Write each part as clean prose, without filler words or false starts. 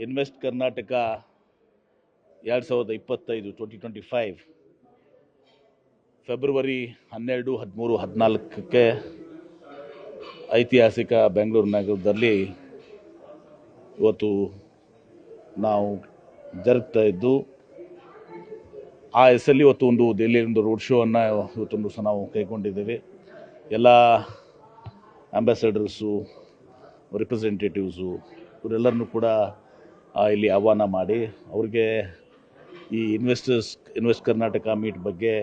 Invest Karnataka 2025 2025 February 12, 13, 14ಕ್ಕೆ ಐತಿಹಾಸಿಕ ಬೆಂಗಳೂರು ನಗರದಲ್ಲಿ ಇವತ್ತು ನಾವು ಜರುಗ್ತಾ ಇದ್ದು ಆ ಹೆಸರಲ್ಲಿ ಇವತ್ತು ಒಂದು ದೆಹಲಿಯಲ್ಲಿ ರೋಡ್ ಶೋ ಅನ್ನು ಇವತ್ತೊಂದು ಸಹ ನಾವು ಕೈಗೊಂಡಿದ್ದೇವೆ. ಎಲ್ಲ ಅಂಬಾಸಡರ್ಸು, ರಿಪ್ರೆಸೆಂಟೇಟಿವ್ಸು ಇವರೆಲ್ಲರನ್ನೂ ಕೂಡ ಇಲ್ಲಿ ಆಹ್ವಾನ ಮಾಡಿ ಅವ್ರಿಗೆ ಈ ಇನ್ವೆಸ್ಟ್ ಕರ್ನಾಟಕ ಮೀಟ್ ಬಗ್ಗೆ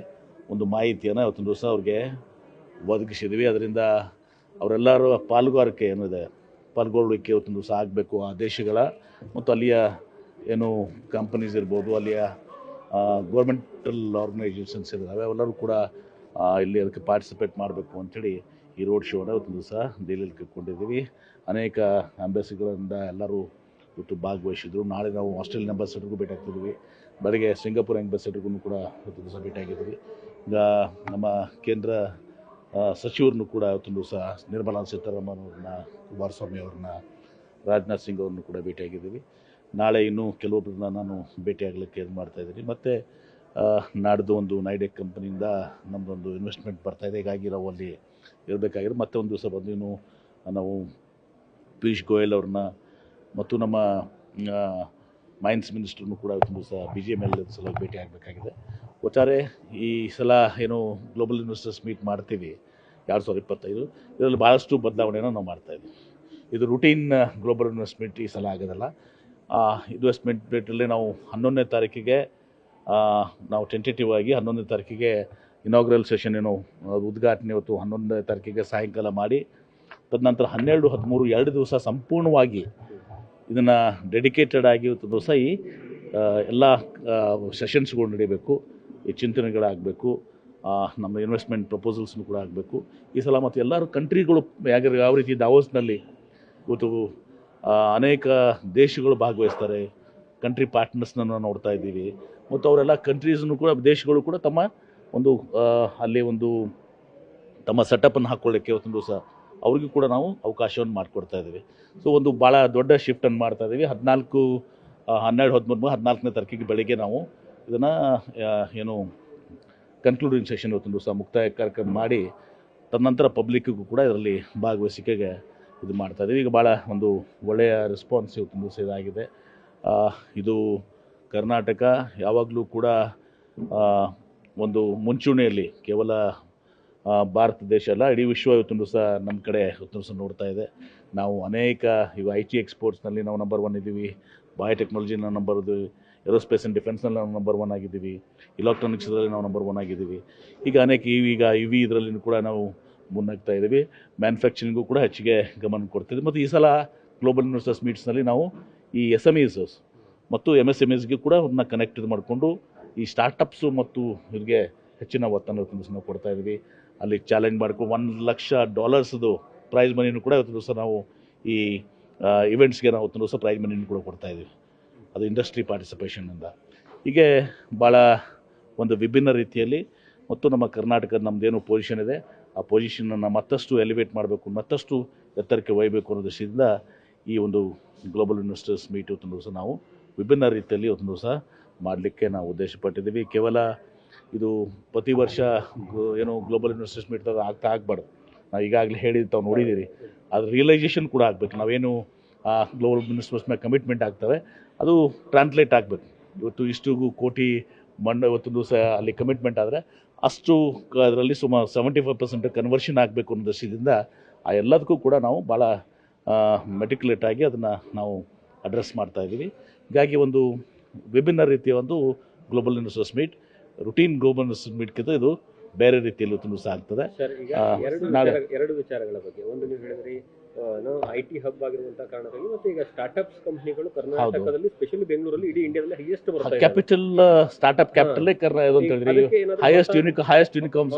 ಒಂದು ಮಾಹಿತಿಯನ್ನು ಇವತ್ತೊಂದು ದಿವಸ ಅವ್ರಿಗೆ ಒದಗಿಸಿದ್ವಿ. ಅದರಿಂದ ಅವರೆಲ್ಲರೂ ಪಾಲ್ಗೊಳ್ಳಿಕ್ಕೆ ಇವತ್ತೊಂದು ದಿವಸ ಆಗಬೇಕು. ಆ ದೇಶಗಳ ಮತ್ತು ಅಲ್ಲಿಯ ಏನು ಕಂಪನೀಸ್ ಇರ್ಬೋದು, ಅಲ್ಲಿಯ ಗೌರ್ಮೆಂಟಲ್ ಆರ್ಗನೈಸೇಷನ್ಸ್ ಇದ್ದಾವೆ, ಅವೆಲ್ಲರೂ ಕೂಡ ಇಲ್ಲಿ ಅದಕ್ಕೆ ಪಾರ್ಟಿಸಿಪೇಟ್ ಮಾಡಬೇಕು ಅಂಥೇಳಿ ಈ ರೋಡ್ ಶೋನ ಇವತ್ತೊಂದು ದಿವಸ ದೆಹಲಿಯಲ್ಲಿ ಕೈಗೊಂಡಿದ್ದೀವಿ. ಅನೇಕ ಅಂಬಾಸಿಗಳಿಂದ ಎಲ್ಲರೂ ಇವತ್ತು ಭಾಗವಹಿಸಿದ್ರು. ನಾಳೆ ನಾವು ಆಸ್ಟ್ರೇಲಿಯನ್ ಅಂಬಾಸಿಡರ್ಗೂ ಭೇಟಿ ಆಗ್ತಿದ್ದೀವಿ. ಬೆಳಗ್ಗೆ ಸಿಂಗಾಪುರ್ ಅಂಬಾಸಿಡರ್ಗೂ ಕೂಡ ಇವತ್ತು ದಿವಸ ಭೇಟಿ ಆಗಿದ್ದೀವಿ. ಈಗ ನಮ್ಮ ಕೇಂದ್ರ ಸಚಿವರನ್ನು ಕೂಡ ಇವತ್ತೊಂದು ದಿವಸ ನಿರ್ಮಲಾ ಸೀತಾರಾಮನ್ ಅವ್ರನ್ನ, ಕುಮಾರಸ್ವಾಮಿ ಅವ್ರನ್ನ, ರಾಜನಾಥ್ ಸಿಂಗ್ ಅವ್ರನ್ನು ಕೂಡ ಭೇಟಿಯಾಗಿದ್ದೀವಿ. ನಾಳೆ ಇನ್ನೂ ಕೆಲವೊಬ್ಬರನ್ನ ನಾನು ಭೇಟಿಯಾಗಲಿಕ್ಕೆ ಇದು ಮಾಡ್ತಾಯಿದ್ದೀನಿ. ಮತ್ತು ನಾಡ್ದು ಒಂದು ನೈಡೆಕ್ ಕಂಪ್ನಿಯಿಂದ ನಮ್ಮದೊಂದು ಇನ್ವೆಸ್ಟ್ಮೆಂಟ್ ಬರ್ತಾಯಿದೆ. ಹೀಗಾಗಿ ನಾವು ಅಲ್ಲಿ ಇರಬೇಕಾಗಿರೋದು. ಮತ್ತೆ ಒಂದು ದಿವಸ ಬಂದು ಇನ್ನೂ ನಾವು ಪಿಯೂಷ್ ಗೋಯಲ್ ಅವ್ರನ್ನ ಮತ್ತು ನಮ್ಮ ಮೈನ್ಸ್ ಮಿನಿಸ್ಟ್ರನ್ನು ಕೂಡ ಒಂದು ದಿವಸ BGML ಸಲ ಭೇಟಿ ಆಗಬೇಕಾಗಿದೆ. ಒಟ್ಟಾರೆ ಈ ಸಲ ಏನು ಗ್ಲೋಬಲ್ ಇನ್ವೆಸ್ಟರ್ಸ್ ಮೀಟ್ ಮಾಡ್ತೀವಿ 2025, ಇದರಲ್ಲಿ ಭಾಳಷ್ಟು ಬದಲಾವಣೆಯನ್ನು ನಾವು ಮಾಡ್ತಾಯಿದ್ದೀವಿ. ಇದು ರುಟೀನ್ ಗ್ಲೋಬಲ್ ಇನ್ವೆಸ್ಟ್ಮೆಂಟ್ ಈ ಸಲ ಆಗೋದಲ್ಲ. ಇನ್ವೆಸ್ಟ್ಮೆಂಟ್ ಮೀಟಲ್ಲಿ ನಾವು 11ನೇ ತಾರೀಕಿಗೆ ನಾವು ಟೆಂಟೇಟಿವ್ ಆಗಿ 11ನೇ ತಾರೀಕಿಗೆ ಇನಾಗ್ರಲ್ ಸೆಷನ್ ಏನು ಉದ್ಘಾಟನೆ ಇವತ್ತು 11ನೇ ತಾರೀಕಿಗೆ ಸಾಯಂಕಾಲ ಮಾಡಿ, ತದನಂತರ 12, 13 2 ದಿವಸ ಸಂಪೂರ್ಣವಾಗಿ ಇದನ್ನು ಡೆಡಿಕೇಟೆಡ್ ಆಗಿ ಇವತ್ತು ದಿವಸ ಈ ಎಲ್ಲ ಸೆಷನ್ಸ್ಗಳು ನಡೀಬೇಕು, ಈ ಚಿಂತನೆಗಳಾಗಬೇಕು, ನಮ್ಮ ಇನ್ವೆಸ್ಟ್ಮೆಂಟ್ ಪ್ರಪೋಸಲ್ಸ್ನು ಕೂಡ ಆಗಬೇಕು ಈ ಸಲ. ಮತ್ತು ಎಲ್ಲರೂ ಕಂಟ್ರಿಗಳು ಯಾವ ರೀತಿ ದಾವೋಸ್ನಲ್ಲಿ ಇವತ್ತು ಅನೇಕ ದೇಶಗಳು ಭಾಗವಹಿಸ್ತಾರೆ, ಕಂಟ್ರಿ ಪಾರ್ಟ್ನರ್ಸ್ನ ನಾವು ನೋಡ್ತಾ ಇದ್ದೀವಿ. ಮತ್ತು ಅವರೆಲ್ಲ ಕಂಟ್ರೀಸ್ನು ಕೂಡ, ದೇಶಗಳು ಕೂಡ ತಮ್ಮ ಒಂದು ಅಲ್ಲಿ ಒಂದು ತಮ್ಮ ಸೆಟಪ್ಪನ್ನು ಹಾಕ್ಕೊಳ್ಳಿಕ್ಕೆ ಇವತ್ತೊಂದು ದಿವಸ ಅವ್ರಿಗೂ ಕೂಡ ನಾವು ಅವಕಾಶವನ್ನು ಮಾಡಿಕೊಡ್ತಾ ಇದ್ದೀವಿ. ಸೊ ಒಂದು ಭಾಳ ದೊಡ್ಡ ಶಿಫ್ಟನ್ನು ಮಾಡ್ತಾ ಇದ್ದೀವಿ. 14, 12, 13, 14ನೇ ತಾರೀಕಿಗೆ ಬೆಳಗ್ಗೆ ನಾವು ಇದನ್ನು ಏನು ಕನ್ಕ್ಲೂಡಿಂಗ್ ಸೆಷನ್ ಇವತ್ತೊಂದು ದಿವಸ ಮುಕ್ತಾಯ ಕಾರ್ಯಕ್ರಮ ಮಾಡಿ, ತದನಂತರ ಪಬ್ಲಿಕ್ಕಿಗೂ ಕೂಡ ಇದರಲ್ಲಿ ಭಾಗವಹಿಸಿಕೆಗೆ ಇದು ಮಾಡ್ತಾಯಿದ್ದೀವಿ. ಈಗ ಭಾಳ ಒಂದು ಒಳ್ಳೆಯ ರೆಸ್ಪಾನ್ಸ್ ಇವತ್ತೊಂದು ದಿವಸ ಇದಾಗಿದೆ. ಇದು ಕರ್ನಾಟಕ ಯಾವಾಗಲೂ ಕೂಡ ಒಂದು ಮುಂಚೂಣಿಯಲ್ಲಿ, ಕೇವಲ ಭಾರತ ದೇಶ ಅಲ್ಲ, ಇಡೀ ವಿಶ್ವ ಇವತ್ತೊಂದು ದಿವಸ ನಮ್ಮ ಕಡೆ ಇವತ್ತೊಂದು ದಿವಸ ನೋಡ್ತಾ ಇದೆ. ನಾವು ಅನೇಕ ಈಗ IT ಎಕ್ಸ್ಪೋರ್ಟ್ಸ್ನಲ್ಲಿ ನಾವು ನಂಬರ್ 1 ಇದ್ದೀವಿ, ಬಯೋಟೆಕ್ನಾಲಜಿನ ನಂಬರ್ 1, ಏರೋಸ್ಪೇಸ್ ಆ್ಯಂಡ್ ಡಿಫೆನ್ಸ್ನಲ್ಲಿ ನಾವು ನಂಬರ್ 1 ಆಗಿದ್ದೀವಿ, ಇಲೆಕ್ಟ್ರಾನಿಕ್ಸ್ದಲ್ಲಿ ನಾವು ನಂಬರ್ 1 ಆಗಿದ್ದೀವಿ. ಈಗ ಅನೇಕ EV ಇದರಲ್ಲಿ ಕೂಡ ನಾವು ಮುನ್ನಗ್ತಾ ಇದ್ದೀವಿ. ಮ್ಯಾನುಫ್ಯಾಕ್ಚರಿಂಗು ಕೂಡ ಹೆಚ್ಚಿಗೆ ಗಮನ ಕೊಡ್ತಿದ್ವಿ. ಮತ್ತು ಈ ಸಲ ಗ್ಲೋಬಲ್ ಇನ್ವೆಸ್ಟರ್ಸ್ ಮೀಟ್ಸ್ನಲ್ಲಿ ನಾವು ಈ SMEs ಮತ್ತು MSMEಸ್ಗೆ ಕೂಡ ಅದನ್ನ ಕನೆಕ್ಟ್ ಮಾಡಿಕೊಂಡು ಈ ಸ್ಟಾರ್ಟಪ್ಸು ಮತ್ತು ಇವ್ರಿಗೆ ಹೆಚ್ಚಿನ ಒತ್ತನ್ನು ನಾವು ಕೊಡ್ತಾ ಇದ್ದೀವಿ. ಅಲ್ಲಿ ಚಾಲೆಂಜ್ ಮಾಡ್ಕೊಂಡು $1 ಲಕ್ಷ ಪ್ರೈಸ್ ಮನಿನೂ ಕೂಡ ಇವತ್ತು ದಿವಸ ನಾವು ಈ ಇವೆಂಟ್ಸ್ಗೆ ನಾವು ಇವತ್ತು ದಿವಸ ಪ್ರೈಸ್ ಮನಿನೂ ಕೂಡ ಕೊಡ್ತಾ ಇದ್ದೀವಿ, ಅದು ಇಂಡಸ್ಟ್ರಿ ಪಾರ್ಟಿಸಿಪೇಷನ್ನಿಂದ. ಹೀಗೆ ಭಾಳ ಒಂದು ವಿಭಿನ್ನ ರೀತಿಯಲ್ಲಿ ಮತ್ತು ನಮ್ಮ ಕರ್ನಾಟಕದ ನಮ್ಮದೇನು ಪೊಸಿಷನ್ ಇದೆ ಆ ಪೊಸಿಷನನ್ನು ಮತ್ತಷ್ಟು ಎಲಿವೇಟ್ ಮಾಡಬೇಕು, ಮತ್ತಷ್ಟು ಎತ್ತರಕ್ಕೆ ಒಯ್ಯಬೇಕು ಅನ್ನೋ ದೃಷ್ಟಿಯಿಂದ ಈ ಒಂದು ಗ್ಲೋಬಲ್ ಇನ್ವೆಸ್ಟರ್ಸ್ ಮೀಟ್ ಇವತ್ತು ದಿವಸ ನಾವು ವಿಭಿನ್ನ ರೀತಿಯಲ್ಲಿ ಇವತ್ತು ದಿವಸ ಮಾಡಲಿಕ್ಕೆ ನಾವು ಉದ್ದೇಶಪಟ್ಟಿದ್ದೀವಿ. ಕೇವಲ ಇದು ಪ್ರತಿ ವರ್ಷ ಏನು ಗ್ಲೋಬಲ್ ಇನ್ವೆಸ್ಟರ್ಸ್ ಮೀಟ್ ಆಗಬಾರ್ದು. ನಾವು ಈಗಾಗಲೇ ಹೇಳಿದ್ದು ತಾವು ನೋಡಿದ್ದೀರಿ, ಅದ್ರ ರಿಯಲೈಸೇಷನ್ ಕೂಡ ಆಗಬೇಕು. ನಾವೇನು ಗ್ಲೋಬಲ್ ಇನ್ವೆಸ್ಟರ್ಸ್ ಮೇಲೆ ಕಮಿಟ್ಮೆಂಟ್ ಆಗ್ತವೆ ಅದು ಟ್ರಾನ್ಸ್ಲೇಟ್ ಆಗಬೇಕು. ಇವತ್ತು ಇಷ್ಟು ಕೋಟಿ ಇವತ್ತು ದಿವಸ ಅಲ್ಲಿ ಕಮಿಟ್ಮೆಂಟ್ ಆದರೆ ಅಷ್ಟು ಅದರಲ್ಲಿ ಸುಮಾರು 75% ಕನ್ವರ್ಷನ್ ಆಗಬೇಕು ಅನ್ನೋ ದೃಷ್ಟಿಯಿಂದ ಆ ಎಲ್ಲದಕ್ಕೂ ಕೂಡ ನಾವು ಭಾಳ ಮೆಟಿಕ್ಯುಲೇಟ್ ಆಗಿ ಅದನ್ನು ನಾವು ಅಡ್ರೆಸ್ ಮಾಡ್ತಾಯಿದ್ದೀವಿ. ಹೀಗಾಗಿ ಒಂದು ವಿಭಿನ್ನ ರೀತಿಯ ಒಂದು global investors meet, routine global investors ಮೀಟ್ಗಿಂತ ಇದು ಬೇರೆ ರೀತಿಯಲ್ಲಿ ಇವತ್ತು ಸಹ ಆಗ್ತದೆ. ಎರಡು ವಿಚಾರಗಳ ಬಗ್ಗೆ, ಒಂದು ನೀವು ಹೇಳಿದ್ರಿ IT ಹಬ್ ಆಗಿರುವಂತಹ ಕಾರಣಕ್ಕಾಗಿ ಮತ್ತು ಈಗ ಸ್ಟಾರ್ಟ್ಅಪ್ಸ್ ಕಂಪನಿಗಳು ಕರ್ನಾಟಕದಲ್ಲಿ, ಸ್ಪೆಷಲಿ ಬೆಂಗಳೂರಲ್ಲಿ, ಇಡೀ ಇಂಡಿಯಾದಲ್ಲಿ ಹೈಯೆಸ್ಟ್ ಬರುತ್ತೆ. Capital startup capital highest unicorns.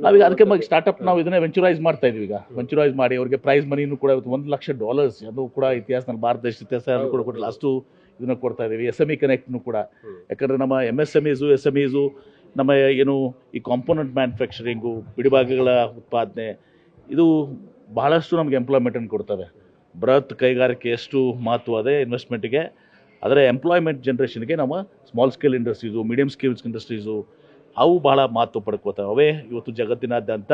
ನಾವೀಗ ಅದಕ್ಕೆ ಸ್ಟಾರ್ಟ್ಅಪ್ ನಾವು ಇದನ್ನೇ ವೆಂಚುರೈಸ್ ಮಾಡ್ತಾ ಇದೀವಿ. ಈಗ ವೆಂಚುರೈಸ್ ಮಾಡಿ ಅವ್ರಿಗೆ ಪ್ರೈಸ್ ಮನಿನೂ ಕೂಡ $1 ಲಕ್ಷ, ಅದು ಕೂಡ ಇತಿಹಾಸದಲ್ಲಿ ಭಾರತ ದೇಶದ ಇತಿಹಾಸ ಕೂಡ ಕೊಟ್ಟಿಲ್ಲ, ಅಷ್ಟು ಇದನ್ನು ಕೊಡ್ತಾ ಇದ್ದೀವಿ. SME ಕನೆಕ್ಟ್ನು ಕೂಡ, ಯಾಕಂದರೆ ನಮ್ಮ SMEಸು ನಮ್ಮ ಏನು ಈ ಕಾಂಪೋನೆಂಟ್ ಮ್ಯಾನುಫ್ಯಾಕ್ಚರಿಂಗು, ಬಿಡಿಭಾಗಗಳ ಉತ್ಪಾದನೆ, ಇದು ಬಹಳಷ್ಟು ನಮಗೆ ಎಂಪ್ಲಾಯ್ಮೆಂಟನ್ನು ಕೊಡ್ತವೆ. ಬೃಹತ್ ಕೈಗಾರಿಕೆ ಎಷ್ಟು ಮಹತ್ವ ಅದೇ ಇನ್ವೆಸ್ಟ್ಮೆಂಟಿಗೆ, ಆದರೆ ಎಂಪ್ಲಾಯ್ಮೆಂಟ್ ಜನ್ರೇಷನ್ಗೆ ನಮ್ಮ small scale industries, medium scale industries ಅವು ಭಾಳ ಮಹತ್ವ ಪಡ್ಕೋತಾವೆ. ಅವೇ ಇವತ್ತು ಜಗತ್ತಿನಾದ್ಯಂತ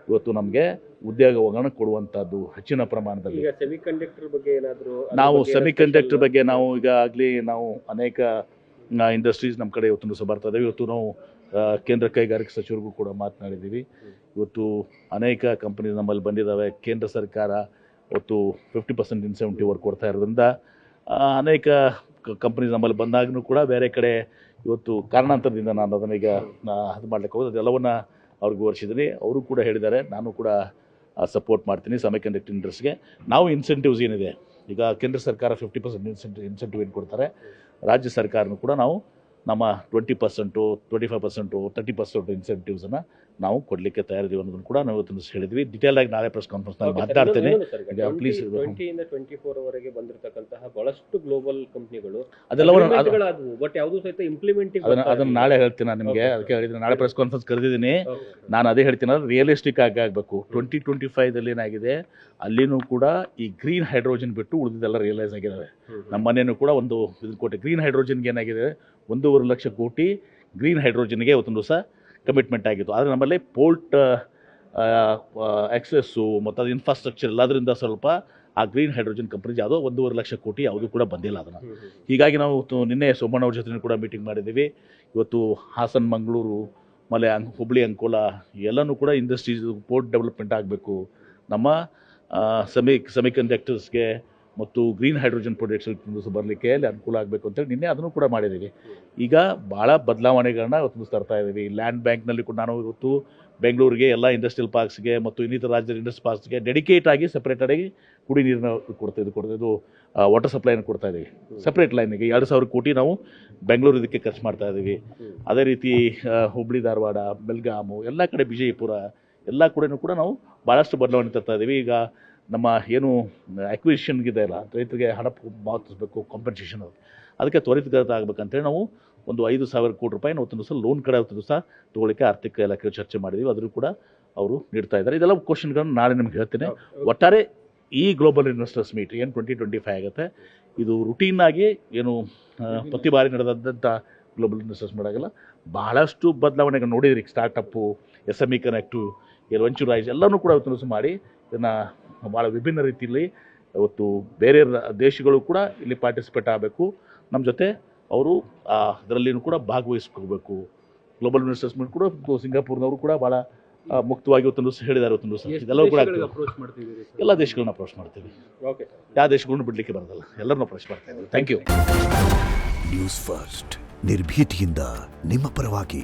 ಇವತ್ತು ನಮಗೆ ಉದ್ಯೋಗವನ್ನು ಕೊಡುವಂಥದ್ದು ಹೆಚ್ಚಿನ ಪ್ರಮಾಣದಲ್ಲಿ. ಈಗ ಸೆಮಿಕಂಡಕ್ಟರ್ ಬಗ್ಗೆ ಏನಾದರೂ ನಾವು ಸೆಮಿಕಂಡಕ್ಟರ್ ಬಗ್ಗೆ ನಾವು ಈಗಾಗಲೇ ನಾವು ಅನೇಕ ಇಂಡಸ್ಟ್ರೀಸ್ ನಮ್ಮ ಕಡೆ ಇವತ್ತು ಸಹ ಬರ್ತಾ ಇದ್ದಾವೆ. ಇವತ್ತು ನಾವು ಕೇಂದ್ರ ಕೈಗಾರಿಕಾ ಸಚಿವರಿಗೂ ಕೂಡ ಮಾತನಾಡಿದ್ದೀವಿ. ಇವತ್ತು ಅನೇಕ ಕಂಪನಿ ನಮ್ಮಲ್ಲಿ ಬಂದಿದ್ದಾವೆ. ಕೇಂದ್ರ ಸರ್ಕಾರ ಇವತ್ತು 50% ಇನ್ಸೆಂಟಿವ್ ಕೊಡ್ತಾ ಇರೋದ್ರಿಂದ ಅನೇಕ ಕಂಪನೀಸ್ ನಮ್ಮಲ್ಲಿ ಬಂದಾಗೂ ಕೂಡ ಬೇರೆ ಕಡೆ ಇವತ್ತು ಕಾರಣಾಂತರದಿಂದ ನಾನು ಅದನ್ನು ಈಗ ಅದು ಮಾಡಲಿಕ್ಕೆ ಹೋಗೋದು ಅದೆಲ್ಲವನ್ನು ಅವ್ರಿಗೆ ವಿವರಿಸಿದ್ದೀನಿ. ಅವರು ಕೂಡ ಹೇಳಿದ್ದಾರೆ, ನಾನು ಕೂಡ ಸಪೋರ್ಟ್ ಮಾಡ್ತೀನಿ ಸೆಮಿಕಂಡಕ್ಟರ್ ಇಂಡಸ್ಟ್ರಿಗೆ. ನಾವು ಇನ್ಸೆಂಟಿವ್ಸ್ ಏನಿದೆ ಈಗ ಕೇಂದ್ರ ಸರ್ಕಾರ 50% ಇನ್ಸೆಂಟಿವ್ ಏನು ಕೊಡ್ತಾರೆ, ರಾಜ್ಯ ಸರ್ಕಾರನೂ ಕೂಡ ನಾವು ನಮ್ಮ 20%, 25%, 30% ಇನ್ಸೆಂಟಿವ್ಸನ್ನು ನಾವು ಕೊಡಲಿಕ್ಕೆ ತಯಾರಿದ್ದೀವಿ ಅನ್ನೋದನ್ನು ಕೂಡ ನಾವು ಇವತ್ತು ಹೇಳಿದ್ವಿ. ಡೀಟೇಲ್ ಆಗಿ ನಾಳೆ ಪ್ರೆಸ್ ಕಾನ್ಫರೆನ್ಸ್ನಲ್ಲಿ ಮಾತಾಡ್ತೇನೆ. ಈಗ ಪ್ಲೀಸ್ 2020 24 ವರೆಗೆ ಬಂದಿರತಕ್ಕಂತಹ ಬಹಳಷ್ಟು ಗ್ಲೋಬಲ್ ಕಂಪನಿಗಳು ಅದೆಲ್ಲವನ್ನು ಬಟ್ ಯಾವುದೂ ಸಹಿತ ಇಂಪ್ಲಿಮೆಂಟಿಂಗ್ ಅದನ್ನು ನಾಳೆ ಹೇಳ್ತೀನಿ ನಾನು ನಿಮಗೆ. ಅದಕ್ಕೆ ಹೇಳಿದ್ದೀನಿ ನಾಳೆ ಪ್ರೆಸ್ ಕಾನ್ಫರೆನ್ಸ್ ಕರೆದಿದ್ದೀನಿ. ನಾನು ಅದೇ ಹೇಳ್ತೀನಿ, ಅದು ರಿಯಲಿಸ್ಟಿಕ್ ಆಗಬೇಕು. 2025ದಲ್ಲಿ ಏನಾಗಿದೆ ಅಲ್ಲಿನೂ ಕೂಡ ಈ ಗ್ರೀನ್ ಹೈಡ್ರೋಜನ್ ಬಿಟ್ಟು ಉಳಿದಿದ್ದೆಲ್ಲ ರಿಯಲೈಸ್ ಆಗಿದ್ದಾವೆ. ನಮ್ಮ ಮನೆಯೂ ಕೂಡ ಒಂದು ಇದನ್ನು ಕೊಟ್ಟೆ. ಗ್ರೀನ್ ಹೈಡ್ರೋಜನ್ಗೆ ಏನಾಗಿದೆ 1.5 ಲಕ್ಷ ಕೋಟಿ ಗ್ರೀನ್ ಹೈಡ್ರೋಜನ್ಗೆ ಇವತ್ತೊಂದು ದಿವಸ ಕಮಿಟ್ಮೆಂಟ್ ಆಗಿತ್ತು. ಆದರೆ ನಮ್ಮಲ್ಲಿ ಪೋರ್ಟ್ ಆಕ್ಸೆಸ್ಸು ಮತ್ತು ಅದು ಇನ್ಫ್ರಾಸ್ಟ್ರಕ್ಚರ್ ಎಲ್ಲದರಿಂದ ಸ್ವಲ್ಪ ಆ ಗ್ರೀನ್ ಹೈಡ್ರೋಜನ್ ಕಂಪ್ನೀಸ್ ಯಾವುದೋ 1.5 ಲಕ್ಷ ಕೋಟಿ ಯಾವುದೂ ಕೂಡ ಬಂದಿಲ್ಲ ಅದನ್ನು. ಹೀಗಾಗಿ ನಾವು ನಿನ್ನೆ ಸೋಮಣ್ಣ ಅವ್ರ ಜೊತೆ ಕೂಡ ಮೀಟಿಂಗ್ ಮಾಡಿದ್ದೀವಿ. ಇವತ್ತು ಹಾಸನ್, ಮಂಗಳೂರು, ಆಮೇಲೆ ಹುಬ್ಳಿ, ಅಂಕೋಲಾ ಎಲ್ಲನೂ ಕೂಡ ಇಂಡಸ್ಟ್ರೀಸ್ ಪೋರ್ಟ್ ಡೆವಲಪ್ಮೆಂಟ್ ಆಗಬೇಕು. ನಮ್ಮ ಸೆಮಿಕಂಡಕ್ಟರ್ಸ್ಗೆ ಮತ್ತು ಗ್ರೀನ್ ಹೈಡ್ರೋಜನ್ ಪ್ರಾಡಕ್ಟ್ಸ್ ಬರಲಿಕ್ಕೆ ಅಲ್ಲಿ ಅನುಕೂಲ ಆಗಬೇಕು ಅಂತೇಳಿ ನಿನ್ನೆ ಅದನ್ನು ಕೂಡ ಮಾಡಿದ್ದೀವಿ. ಈಗ ಭಾಳ ಬದಲಾವಣೆಗಳನ್ನ ಇವತ್ತು ತರ್ತಾ ಇದ್ದೀವಿ. ಲ್ಯಾಂಡ್ ಬ್ಯಾಂಕ್ನಲ್ಲಿ ಕೂಡ ನಾನು ಇವತ್ತು ಬೆಂಗಳೂರಿಗೆ ಎಲ್ಲ ಇಂಡಸ್ಟ್ರಿಯಲ್ ಪಾರ್ಕ್ಸ್ಗೆ ಮತ್ತು ಇನ್ನಿತರ ರಾಜ್ಯದ ಇಂಡಸ್ಟ್ರಿ ಪಾರ್ಕ್ಸ್ಗೆ ಡೆಡಿಕೇಟ್ ಆಗಿ ಸಪ್ರೇಟಾಗಿ ಕುಡಿ ನೀರಿನ ಇದು ವಾಟರ್ ಸಪ್ಲೈನ ಕೊಡ್ತಾ ಇದ್ದೀವಿ. ಸಪ್ರೇಟ್ ಲೈನಿಗೆ 2,000 ಕೋಟಿ ನಾವು ಬೆಂಗಳೂರು ಇದಕ್ಕೆ ಖರ್ಚು ಮಾಡ್ತಾ ಇದ್ದೀವಿ. ಅದೇ ರೀತಿ ಹುಬ್ಳಿ, ಧಾರವಾಡ, ಬೆಲ್ಗಾಮು ಎಲ್ಲ ಕಡೆ ವಿಜಯಪುರ ಎಲ್ಲ ಕಡೆನೂ ಕೂಡ ನಾವು ಭಾಳಷ್ಟು ಬದಲಾವಣೆ ತರ್ತಾ ಇದ್ದೀವಿ. ಈಗ ನಮ್ಮ ಏನು ಅಕ್ವಿಷನ್ಗಿದೆ ಅಲ್ಲ, ರೈತರಿಗೆ ಹಣ ಪಾವತಿಸಬೇಕು ಕಾಂಪನ್ಸೇಷನ್, ಅದಕ್ಕೆ ತ್ವರಿತಗತ ಆಗಬೇಕಂತೇಳಿ ನಾವು ಒಂದು 5,000 ಕೋಟಿ ರೂಪಾಯಿ ಒಂದು ದಿವಸ ಲೋನ್ ಕಡೆ ಒಂದು ದಿವಸ ತೊಗೊಳಿಕ್ಕೆ ಆರ್ಥಿಕ ಇಲಾಖೆ ಚರ್ಚೆ ಮಾಡಿದ್ದೀವಿ. ಅದನ್ನು ಕೂಡ ಅವರು ನೀಡ್ತಾ ಇದ್ದಾರೆ. ಇದೆಲ್ಲ ಕ್ವಶನ್ಗಳನ್ನು ನಾಳೆ ನಿಮ್ಗೆ ಹೇಳ್ತೀನಿ. ಒಟ್ಟಾರೆ ಈ ಗ್ಲೋಬಲ್ ಇನ್ವೆಸ್ಟರ್ಸ್ ಮೀಟ್ ಏನು 2025 ಆಗುತ್ತೆ, ಇದು ರುಟೀನಾಗಿ ಏನು ಪ್ರತಿ ಬಾರಿ ನಡೆದಂಥ ಗ್ಲೋಬಲ್ ಇನ್ವೆಸ್ಟರ್ಸ್ ಮೀಟ್ ಆಗಲ್ಲ. ಬಹಳಷ್ಟು ಬದಲಾವಣೆಗಳು ನೋಡಿದ್ರಿ. ಸ್ಟಾರ್ಟಪ್ಪು, SME ಕನೆಕ್ಟು, ವೆಂಚೂರೈಸ್ ಎಲ್ಲನೂ ಕೂಡ ಇವತ್ತು ಮಾಡಿ ಇದನ್ನು ಭಾಳ ವಿಭಿನ್ನ ರೀತಿಯಲ್ಲಿ ಇವತ್ತು ಬೇರೆ ದೇಶಗಳು ಕೂಡ ಇಲ್ಲಿ ಪಾರ್ಟಿಸಿಪೇಟ್ ಆಗಬೇಕು. ನಮ್ಮ ಜೊತೆ ಅವರು ಅದರಲ್ಲಿನೂ ಕೂಡ ಭಾಗವಹಿಸ್ಕೋಬೇಕು. ಗ್ಲೋಬಲ್ ಇನ್ವೆಸ್ಟರ್ಸ್ ಮೀಟ್ ಕೂಡ ಸಿಂಗಾಪುರ್ನವರು ಕೂಡ ಭಾಳ ಮುಕ್ತವಾಗಿ ಇವತ್ತೊಂದು ಹೇಳಿದ್ದಾರೆ. ಇವತ್ತೊಂದು ಇದೆಲ್ಲವೂ ಕೂಡ ಎಲ್ಲ ದೇಶಗಳನ್ನ ಅಪ್ರೋಚ್ ಮಾಡ್ತೀವಿ. ಯಾವ ದೇಶಗಳನ್ನ ಬಿಡಲಿಕ್ಕೆ ಬರೋದಲ್ಲ, ಎಲ್ಲರನ್ನೂ ಅಪ್ರೋಚ್ ಮಾಡ್ತಾ ಇದ್ದೀವಿ. Thank you. ನ್ಯೂಸ್ ಫಸ್ಟ್ ನಿರ್ಭೀತಿಯಿಂದ ನಿಮ್ಮ ಪರವಾಗಿ.